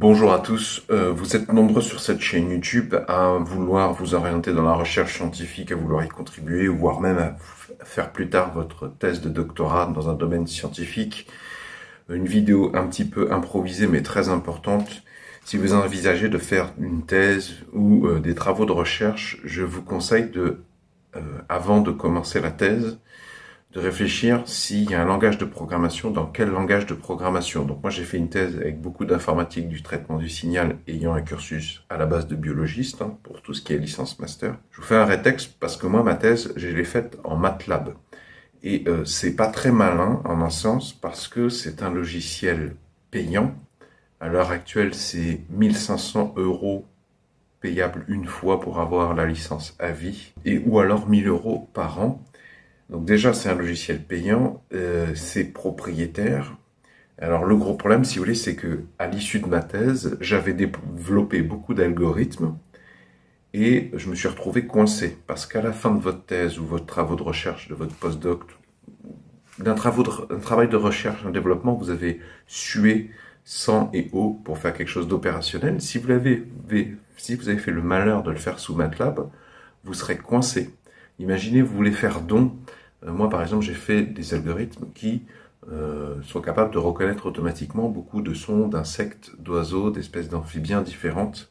Bonjour à tous, vous êtes nombreux sur cette chaîne YouTube à vouloir vous orienter dans la recherche scientifique, à vouloir y contribuer, voire même à faire plus tard votre thèse de doctorat dans un domaine scientifique. Une vidéo un petit peu improvisée mais très importante. Si vous envisagez de faire une thèse ou des travaux de recherche, je vous conseille avant de commencer la thèse, de réfléchir s'il y a un langage de programmation, dans quel langage de programmation. Donc moi j'ai fait une thèse avec beaucoup d'informatique, du traitement du signal, ayant un cursus à la base de biologiste, pour tout ce qui est licence master. Je vous fais un rétexte parce que moi ma thèse, je l'ai faite en MATLAB. Et c'est pas très malin en un sens parce que c'est un logiciel payant. À l'heure actuelle c'est 1500 € payable une fois pour avoir la licence à vie, ou alors 1000 € par an. Donc déjà, c'est un logiciel payant, c'est propriétaire. Alors le gros problème, si vous voulez, c'est que à l'issue de ma thèse, j'avais développé beaucoup d'algorithmes et je me suis retrouvé coincé. Parce qu'à la fin de votre thèse ou votre travaux de recherche, de votre postdoc, d'un travail de recherche, un développement, vous avez sué sang et eau pour faire quelque chose d'opérationnel. Si vous avez fait le malheur de le faire sous MATLAB, vous serez coincé. Imaginez, vous voulez faire don. Moi, par exemple, j'ai fait des algorithmes qui sont capables de reconnaître automatiquement beaucoup de sons d'insectes, d'oiseaux, d'espèces d'amphibiens différentes.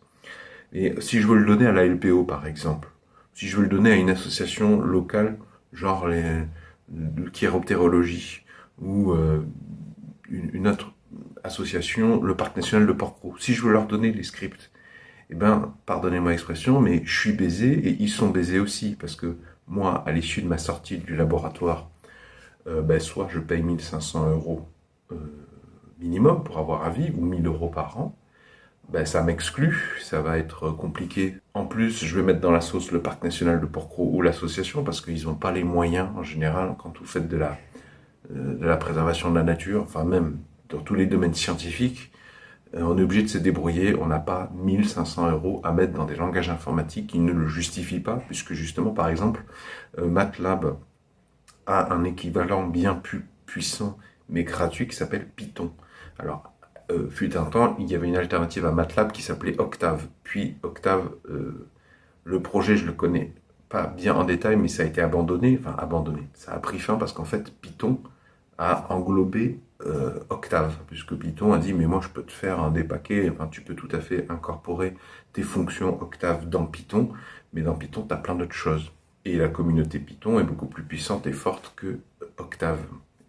Et si je veux le donner à la LPO, par exemple, si je veux le donner à une association locale, genre le chiroptérologie, ou une autre association, le Parc national de Porquerolles, si je veux leur donner les scripts, eh ben, pardonnez-moi l'expression, mais je suis baisé et ils sont baisés aussi, parce que moi, à l'issue de ma sortie du laboratoire, soit je paye 1500 € minimum pour avoir à vie, ou 1000 € par an, ça m'exclut, ça va être compliqué. En plus, je vais mettre dans la sauce le Parc national de Porquerolles ou l'association, parce qu'ils n'ont pas les moyens, en général, quand vous faites de la préservation de la nature, enfin même dans tous les domaines scientifiques, on est obligé de se débrouiller, on n'a pas 1500 € à mettre dans des langages informatiques qui ne le justifient pas, puisque justement, par exemple, MATLAB a un équivalent bien plus puissant, mais gratuit, qui s'appelle Python. Alors, fut un temps, il y avait une alternative à MATLAB qui s'appelait Octave. Puis Octave, le projet, je le connais pas bien en détail, mais ça a été abandonné, ça a pris fin parce qu'en fait, Python a englobé Octave, puisque Python a dit mais moi je peux te faire des paquets, tu peux tout à fait incorporer tes fonctions Octave dans Python, mais dans Python tu as plein d'autres choses. Et la communauté Python est beaucoup plus puissante et forte que Octave.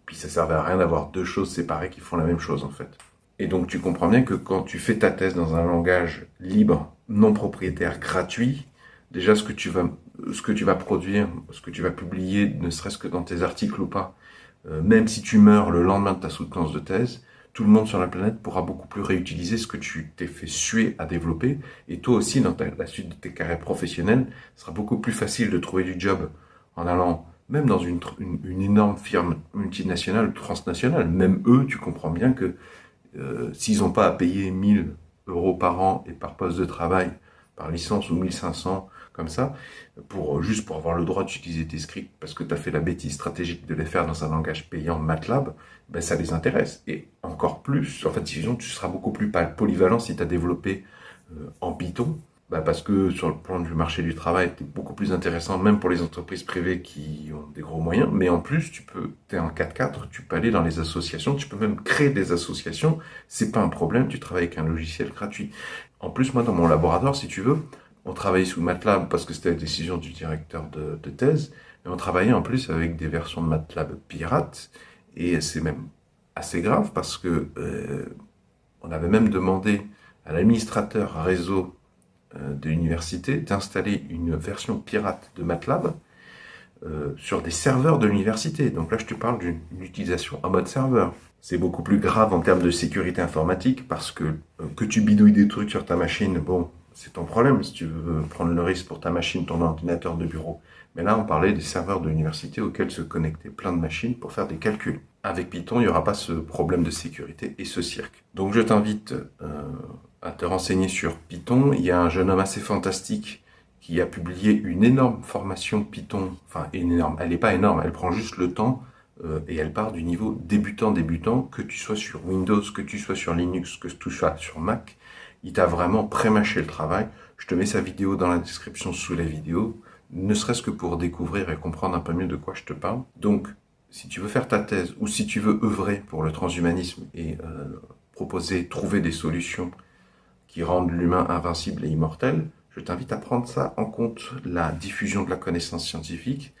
Puis ça servait à rien d'avoir deux choses séparées qui font la même chose en fait. Et donc tu comprends bien que quand tu fais ta thèse dans un langage libre, non propriétaire, gratuit, déjà ce que tu vas produire, ce que tu vas publier, ne serait-ce que dans tes articles ou pas, même si tu meurs le lendemain de ta soutenance de thèse, tout le monde sur la planète pourra beaucoup plus réutiliser ce que tu t'es fait suer à développer. Et toi aussi, dans la suite de tes carrières professionnelles, ce sera beaucoup plus facile de trouver du job en allant même dans une énorme firme multinationale ou transnationale. Même eux, tu comprends bien que s'ils n'ont pas à payer 1000 € par an et par poste de travail, par licence ou 1500, comme ça, juste pour avoir le droit d'utiliser tes scripts parce que tu as fait la bêtise stratégique de les faire dans un langage payant MATLAB, ça les intéresse. Et encore plus, en fait, disons, tu seras beaucoup plus polyvalent si tu as développé en Python, parce que sur le plan du marché du travail, tu es beaucoup plus intéressant, même pour les entreprises privées qui ont des gros moyens. Mais en plus, tu es en 4x4, tu peux aller dans les associations, tu peux même créer des associations. C'est pas un problème, tu travailles avec un logiciel gratuit. En plus, moi, dans mon laboratoire, si tu veux, on travaillait sous MATLAB parce que c'était la décision du directeur de thèse, mais on travaillait en plus avec des versions de MATLAB pirates, et c'est même assez grave parce que on avait même demandé à l'administrateur réseau de l'université d'installer une version pirate de MATLAB sur des serveurs de l'université. Donc là, je te parle d'une utilisation en mode serveur. C'est beaucoup plus grave en termes de sécurité informatique parce que tu bidouilles des trucs sur ta machine, bon, c'est ton problème si tu veux prendre le risque pour ta machine, ton ordinateur de bureau. Mais là, on parlait des serveurs de l'université auxquels se connectaient plein de machines pour faire des calculs. Avec Python, il n'y aura pas ce problème de sécurité et ce cirque. Donc je t'invite à te renseigner sur Python. Il y a un jeune homme assez fantastique qui a publié une énorme formation Python. Enfin, énorme, elle n'est pas énorme, elle prend juste le temps et elle part du niveau débutant, que tu sois sur Windows, que tu sois sur Linux, que tu sois sur Mac. Il t'a vraiment pré-mâché le travail. Je te mets sa vidéo dans la description sous la vidéo, ne serait-ce que pour découvrir et comprendre un peu mieux de quoi je te parle. Donc, si tu veux faire ta thèse ou si tu veux œuvrer pour le transhumanisme et trouver des solutions qui rendent l'humain invincible et immortel, je t'invite à prendre ça en compte, la diffusion de la connaissance scientifique.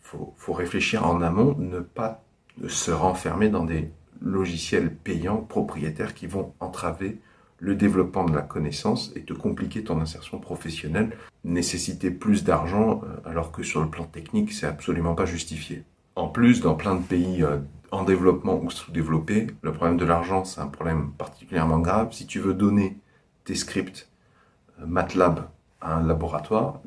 Faut réfléchir en amont, ne pas se renfermer dans des logiciels payants propriétaires qui vont entraver le développement de la connaissance et te compliquer ton insertion professionnelle, nécessiter plus d'argent alors que sur le plan technique, c'est absolument pas justifié. En plus, dans plein de pays en développement ou sous-développés, le problème de l'argent, c'est un problème particulièrement grave. Si tu veux donner tes scripts MATLAB à un laboratoire,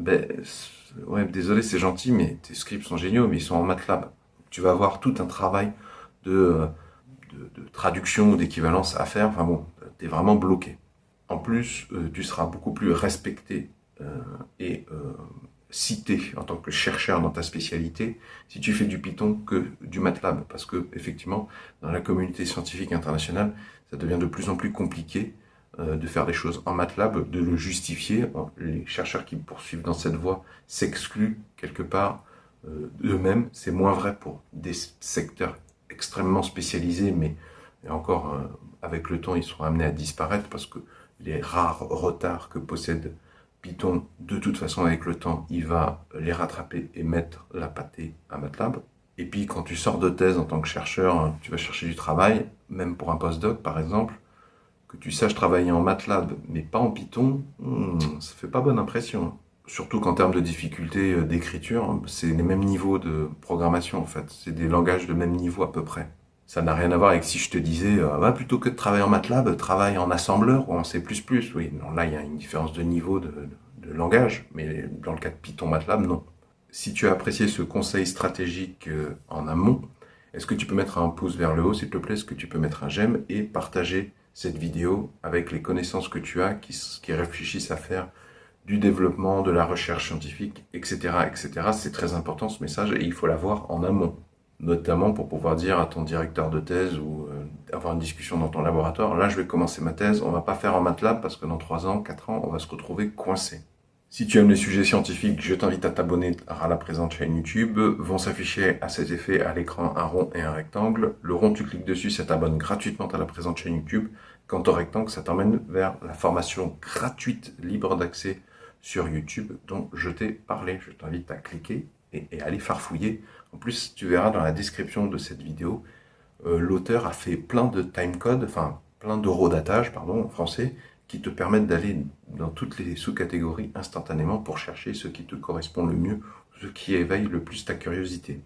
ouais, désolé, c'est gentil, mais tes scripts sont géniaux, mais ils sont en MATLAB. Tu vas avoir tout un travail de traduction ou d'équivalence à faire. Enfin bon, t'es vraiment bloqué. En plus, tu seras beaucoup plus respecté et cité en tant que chercheur dans ta spécialité si tu fais du Python que du MATLAB, parce que effectivement, dans la communauté scientifique internationale, ça devient de plus en plus compliqué de faire des choses en MATLAB, de le justifier. Les chercheurs qui poursuivent dans cette voie s'excluent quelque part d'eux-mêmes. C'est moins vrai pour des secteurs extrêmement spécialisés, mais encore avec le temps, ils seront amenés à disparaître parce que les rares retards que possède Python, de toute façon, avec le temps, il va les rattraper et mettre la pâtée à MATLAB. Et puis, quand tu sors de thèse en tant que chercheur, tu vas chercher du travail, même pour un postdoc, par exemple, que tu saches travailler en MATLAB, mais pas en Python, ça fait pas bonne impression. Surtout qu'en termes de difficulté d'écriture, c'est les mêmes niveaux de programmation, en fait. C'est des langages de même niveau à peu près. Ça n'a rien à voir avec si je te disais, plutôt que de travailler en MATLAB, travaille en assembleur ou en C++. Oui, non, là, il y a une différence de niveau de langage, mais dans le cas de Python MATLAB, non. Si tu as apprécié ce conseil stratégique en amont, est-ce que tu peux mettre un pouce vers le haut, s'il te plaît? Est-ce que tu peux mettre un j'aime et partager cette vidéo avec les connaissances que tu as, qui réfléchissent à faire du développement, de la recherche scientifique, etc., etc. C'est très important ce message et il faut l'avoir en amont, notamment pour pouvoir dire à ton directeur de thèse ou avoir une discussion dans ton laboratoire, là je vais commencer ma thèse, on va pas faire en MATLAB parce que dans 3 ans, 4 ans, on va se retrouver coincé. Si tu aimes les sujets scientifiques, je t'invite à t'abonner à la présente chaîne YouTube. Vont s'afficher à cet effet à l'écran un rond et un rectangle. Le rond, tu cliques dessus, ça t'abonne gratuitement à la présente chaîne YouTube. Quant au rectangle, ça t'emmène vers la formation gratuite, libre d'accès sur YouTube dont je t'ai parlé. Je t'invite à cliquer et aller farfouiller. En plus, tu verras dans la description de cette vidéo, l'auteur a fait plein de timecode, enfin plein d'eurodatages, pardon, en français, qui te permettent d'aller dans toutes les sous-catégories instantanément pour chercher ce qui te correspond le mieux, ce qui éveille le plus ta curiosité.